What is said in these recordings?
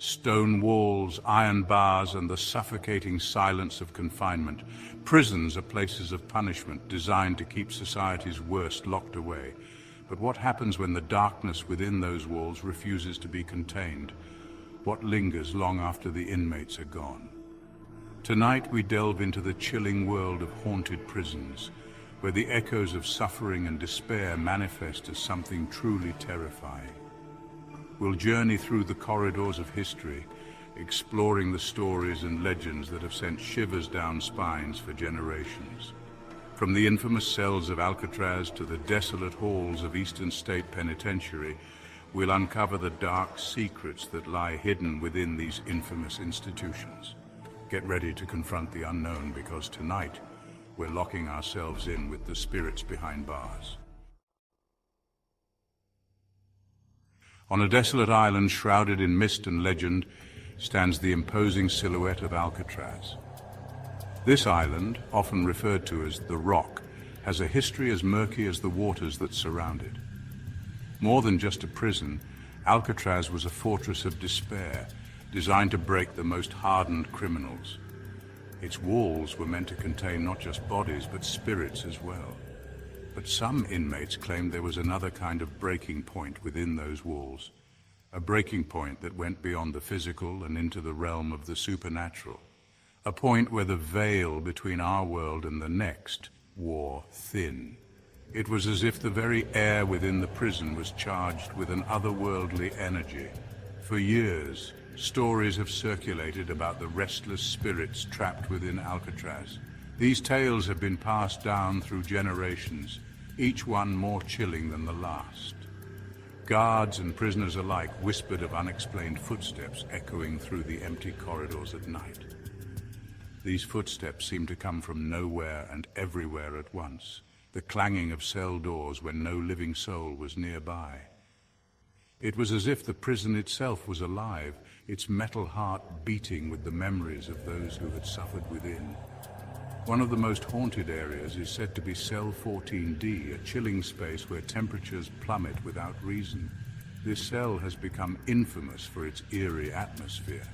Stone walls, iron bars, and the suffocating silence of confinement. Prisons are places of punishment designed to keep society's worst locked away. But what happens when the darkness within those walls refuses to be contained? What lingers long after the inmates are gone? Tonight we delve into the chilling world of haunted prisons, where the echoes of suffering and despair manifest as something truly terrifying. We'll journey through the corridors of history, exploring the stories and legends that have sent shivers down spines for generations. From the infamous cells of Alcatraz to the desolate halls of Eastern State Penitentiary, we'll uncover the dark secrets that lie hidden within these infamous institutions. Get ready to confront the unknown, because tonight we're locking ourselves in with the spirits behind bars. On a desolate island shrouded in mist and legend stands the imposing silhouette of Alcatraz. This island, often referred to as the Rock, has a history as murky as the waters that surround it. More than just a prison, Alcatraz was a fortress of despair, designed to break the most hardened criminals. Its walls were meant to contain not just bodies, but spirits as well. But some inmates claimed there was another kind of breaking point within those walls, a breaking point that went beyond the physical and into the realm of the supernatural, a point where the veil between our world and the next wore thin. It was as if the very air within the prison was charged with an otherworldly energy. For years, stories have circulated about the restless spirits trapped within Alcatraz. These tales have been passed down through generations, each one more chilling than the last. Guards and prisoners alike whispered of unexplained footsteps echoing through the empty corridors at night. These footsteps seemed to come from nowhere and everywhere at once, the clanging of cell doors when no living soul was nearby. It was as if the prison itself was alive, its metal heart beating with the memories of those who had suffered within. One of the most haunted areas is said to be Cell 14D, a chilling space where temperatures plummet without reason. This cell has become infamous for its eerie atmosphere.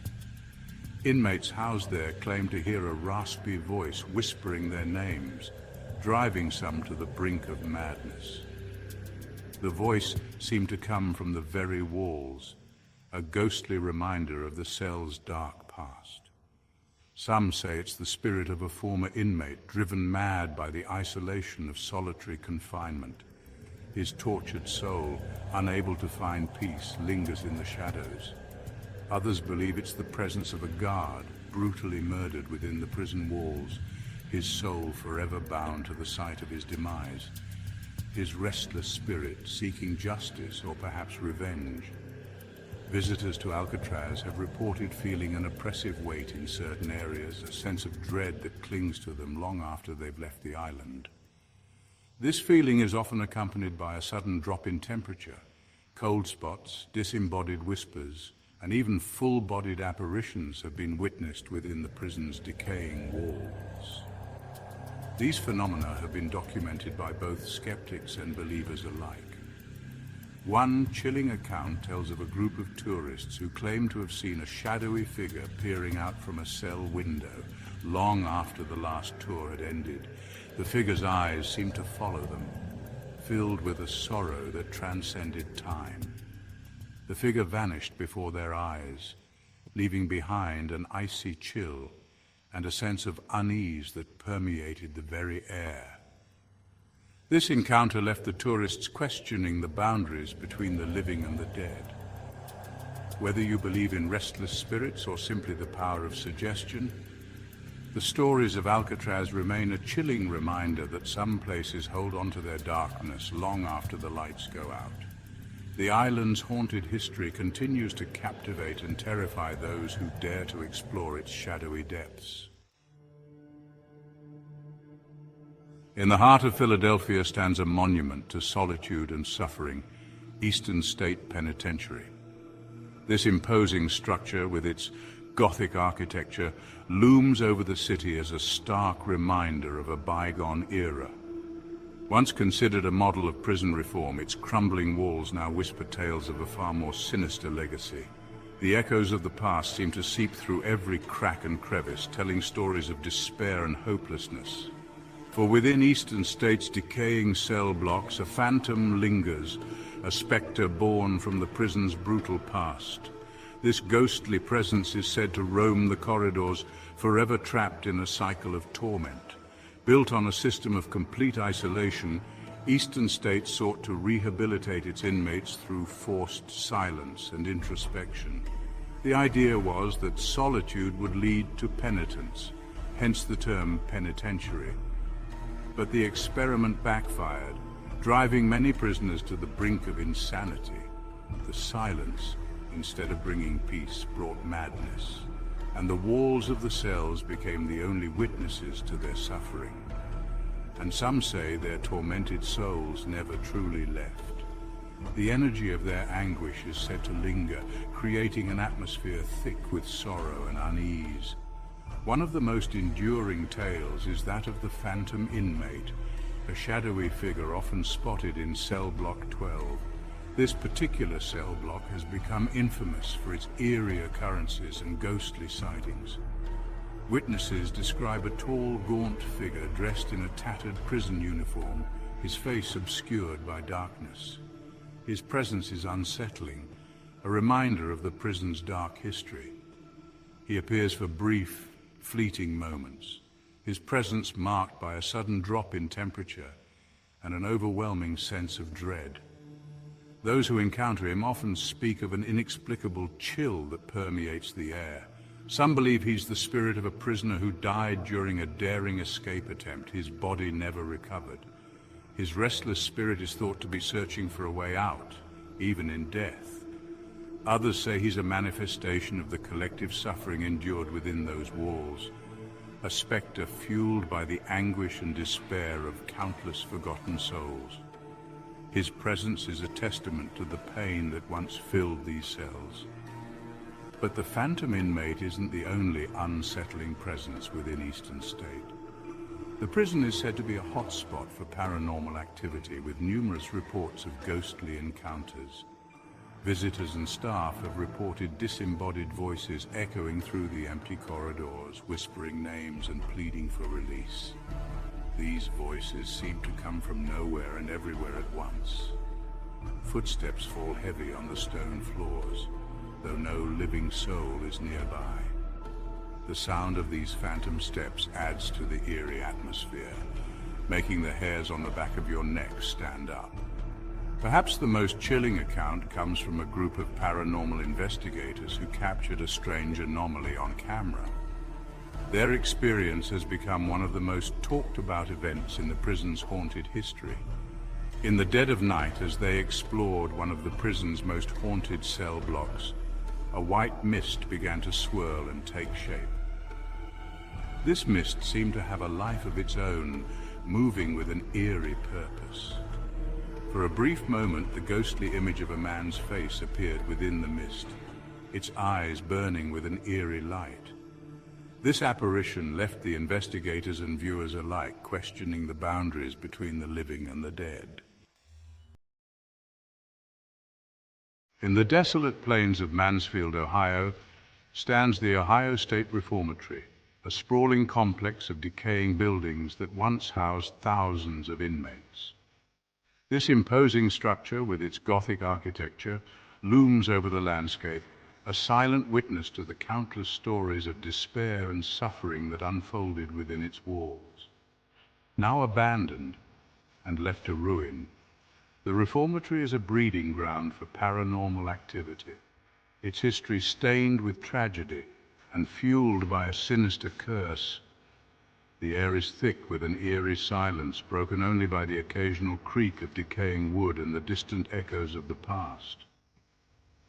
Inmates housed there claim to hear a raspy voice whispering their names, driving some to the brink of madness. The voice seemed to come from the very walls, a ghostly reminder of the cell's dark past. Some say it's the spirit of a former inmate driven mad by the isolation of solitary confinement. His tortured soul, unable to find peace, lingers in the shadows. Others believe it's the presence of a guard brutally murdered within the prison walls, his soul forever bound to the site of his demise, his restless spirit seeking justice or perhaps revenge. Visitors to Alcatraz have reported feeling an oppressive weight in certain areas, a sense of dread that clings to them long after they've left the island. This feeling is often accompanied by a sudden drop in temperature, cold spots, disembodied whispers, and even full-bodied apparitions have been witnessed within the prison's decaying walls. These phenomena have been documented by both skeptics and believers alike. One chilling account tells of a group of tourists who claim to have seen a shadowy figure peering out from a cell window long after the last tour had ended. The figure's eyes seemed to follow them, filled with a sorrow that transcended time. The figure vanished before their eyes, leaving behind an icy chill and a sense of unease that permeated the very air. This encounter left the tourists questioning the boundaries between the living and the dead. Whether you believe in restless spirits or simply the power of suggestion, the stories of Alcatraz remain a chilling reminder that some places hold on to their darkness long after the lights go out. The island's haunted history continues to captivate and terrify those who dare to explore its shadowy depths. In the heart of Philadelphia stands a monument to solitude and suffering, Eastern State Penitentiary. This imposing structure, with its Gothic architecture, looms over the city as a stark reminder of a bygone era. Once considered a model of prison reform, its crumbling walls now whisper tales of a far more sinister legacy. The echoes of the past seem to seep through every crack and crevice, telling stories of despair and hopelessness. For within eastern states' decaying cell blocks, a phantom lingers, a spectre born from the prison's brutal past. This ghostly presence is said to roam the corridors, forever trapped in a cycle of torment. Built on a system of complete isolation, eastern states sought to rehabilitate its inmates through forced silence and introspection. The idea was that solitude would lead to penitence, hence the term penitentiary. But the experiment backfired, driving many prisoners to the brink of insanity. The silence, instead of bringing peace, brought madness, and the walls of the cells became the only witnesses to their suffering. And some say their tormented souls never truly left. The energy of their anguish is said to linger, creating an atmosphere thick with sorrow and unease. One of the most enduring tales is that of the phantom inmate, a shadowy figure often spotted in cell block 12. This particular cell block has become infamous for its eerie occurrences and ghostly sightings. Witnesses describe a tall, gaunt figure dressed in a tattered prison uniform, his face obscured by darkness. His presence is unsettling, a reminder of the prison's dark history. He appears for brief, fleeting moments, his presence marked by a sudden drop in temperature and an overwhelming sense of dread. Those who encounter him often speak of an inexplicable chill that permeates the air. Some believe he's the spirit of a prisoner who died during a daring escape attempt, his body never recovered. His restless spirit is thought to be searching for a way out, even in death. Others say he's a manifestation of the collective suffering endured within those walls, a spectre fueled by the anguish and despair of countless forgotten souls. His presence is a testament to the pain that once filled these cells. But the phantom inmate isn't the only unsettling presence within Eastern State. The prison is said to be a hotspot for paranormal activity, with numerous reports of ghostly encounters. Visitors and staff have reported disembodied voices echoing through the empty corridors, whispering names and pleading for release. These voices seem to come from nowhere and everywhere at once. Footsteps fall heavy on the stone floors, though no living soul is nearby. The sound of these phantom steps adds to the eerie atmosphere, making the hairs on the back of your neck stand up. Perhaps the most chilling account comes from a group of paranormal investigators who captured a strange anomaly on camera. Their experience has become one of the most talked about events in the prison's haunted history. In the dead of night, as they explored one of the prison's most haunted cell blocks, a white mist began to swirl and take shape. This mist seemed to have a life of its own, moving with an eerie purpose. For a brief moment, the ghostly image of a man's face appeared within the mist, its eyes burning with an eerie light. This apparition left the investigators and viewers alike questioning the boundaries between the living and the dead. In the desolate plains of Mansfield, Ohio, stands the Ohio State Reformatory, a sprawling complex of decaying buildings that once housed thousands of inmates. This imposing structure, with its Gothic architecture, looms over the landscape, a silent witness to the countless stories of despair and suffering that unfolded within its walls. Now abandoned and left to ruin, the Reformatory is a breeding ground for paranormal activity, its history stained with tragedy and fueled by a sinister curse. The air is thick with an eerie silence, broken only by the occasional creak of decaying wood and the distant echoes of the past.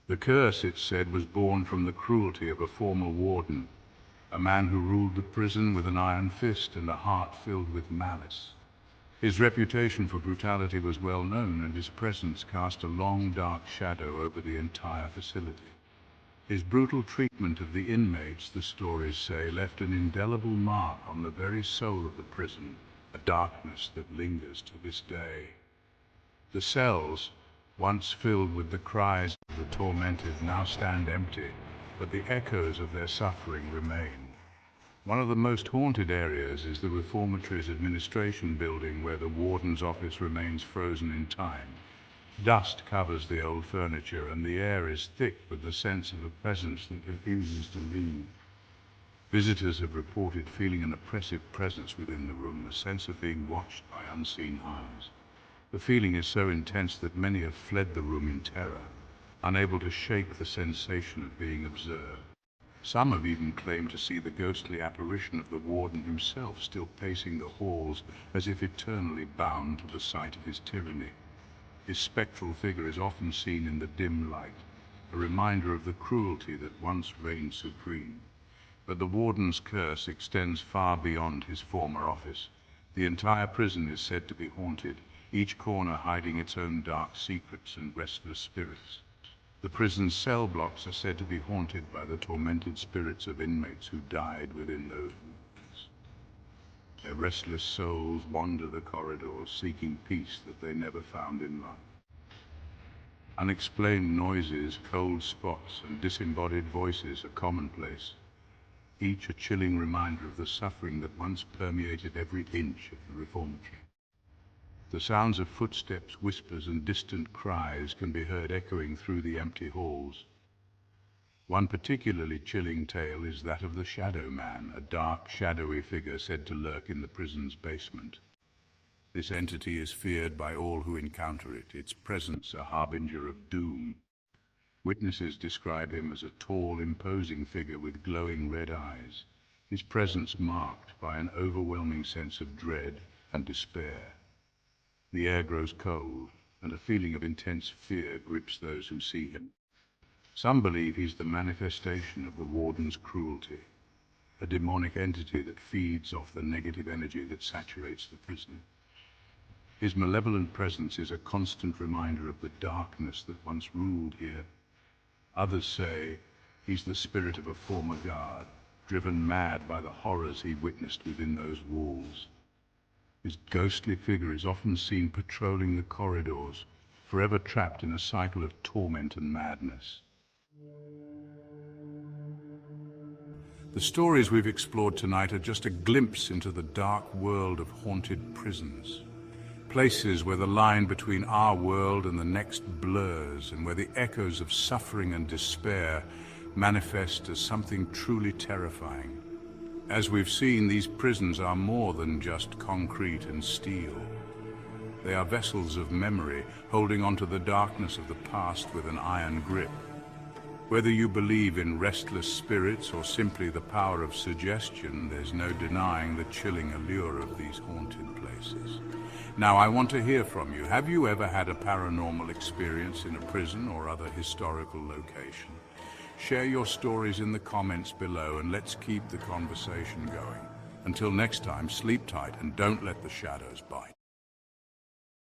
The curse, it's said, was born from the cruelty of a former warden, a man who ruled the prison with an iron fist and a heart filled with malice. His reputation for brutality was well known, and his presence cast a long, dark shadow over the entire facility. His brutal treatment of the inmates, the stories say, left an indelible mark on the very soul of the prison, a darkness that lingers to this day. The cells, once filled with the cries of the tormented, now stand empty, but the echoes of their suffering remain. One of the most haunted areas is the Reformatory's administration building, where the warden's office remains frozen in time. Dust covers the old furniture, and the air is thick with the sense of a presence that refuses to leave. Visitors have reported feeling an oppressive presence within the room, a sense of being watched by unseen eyes. The feeling is so intense that many have fled the room in terror, unable to shake the sensation of being observed. Some have even claimed to see the ghostly apparition of the warden himself still pacing the halls as if eternally bound to the site of his tyranny. His spectral figure is often seen in the dim light, a reminder of the cruelty that once reigned supreme. But the warden's curse extends far beyond his former office. The entire prison is said to be haunted, each corner hiding its own dark secrets and restless spirits. The prison's cell blocks are said to be haunted by the tormented spirits of inmates who died within those rooms. Their restless souls wander the corridors, seeking peace that they never found in life. Unexplained noises, cold spots, and disembodied voices are commonplace, each a chilling reminder of the suffering that once permeated every inch of the Reformatory. The sounds of footsteps, whispers, and distant cries can be heard echoing through the empty halls. One particularly chilling tale is that of the Shadow Man, a dark, shadowy figure said to lurk in the prison's basement. This entity is feared by all who encounter it, its presence a harbinger of doom. Witnesses describe him as a tall, imposing figure with glowing red eyes, his presence marked by an overwhelming sense of dread and despair. The air grows cold, and a feeling of intense fear grips those who see him. Some believe he's the manifestation of the warden's cruelty, a demonic entity that feeds off the negative energy that saturates the prison. His malevolent presence is a constant reminder of the darkness that once ruled here. Others say he's the spirit of a former guard, driven mad by the horrors he witnessed within those walls. His ghostly figure is often seen patrolling the corridors, forever trapped in a cycle of torment and madness. The stories we've explored tonight are just a glimpse into the dark world of haunted prisons. Places where the line between our world and the next blurs, and where the echoes of suffering and despair manifest as something truly terrifying. As we've seen, these prisons are more than just concrete and steel. They are vessels of memory, holding onto the darkness of the past with an iron grip. Whether you believe in restless spirits or simply the power of suggestion, there's no denying the chilling allure of these haunted places. Now, I want to hear from you. Have you ever had a paranormal experience in a prison or other historical location? Share your stories in the comments below, and let's keep the conversation going. Until next time, sleep tight and don't let the shadows bite.